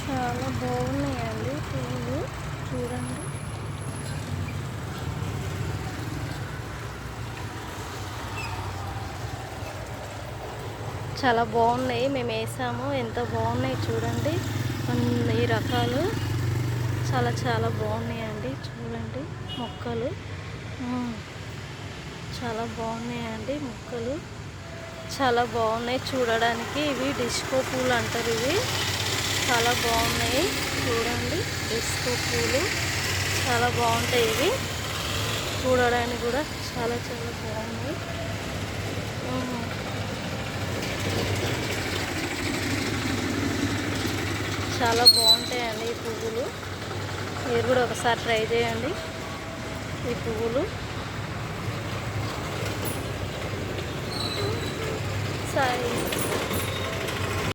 చాలా బాగున్నాయండి పువ్వులు చూడండి. చాలా బాగున్నాయి, మేము వేసాము, ఎంత బాగున్నాయి చూడండి. ఈ రకాలు చాలా చాలా బాగున్నాయండి చూడండి. మొక్కలు చాలా బాగున్నాయండి. మొక్కలు చాలా బాగున్నాయి చూడడానికి. ఇవి డిస్కో పూలు అంటారు. ఇవి చాలా బాగున్నాయి చూడండి. డిస్కో పూలు చాలా బాగుంటాయి. ఇవి చూడడానికి కూడా చాలా చాలా బాగున్నాయి. చాలా బాగుంటాయండి ఈ పువ్వులు. మీరు కూడా ఒకసారి ట్రై చేయండి ఈ పువ్వులు. సాయి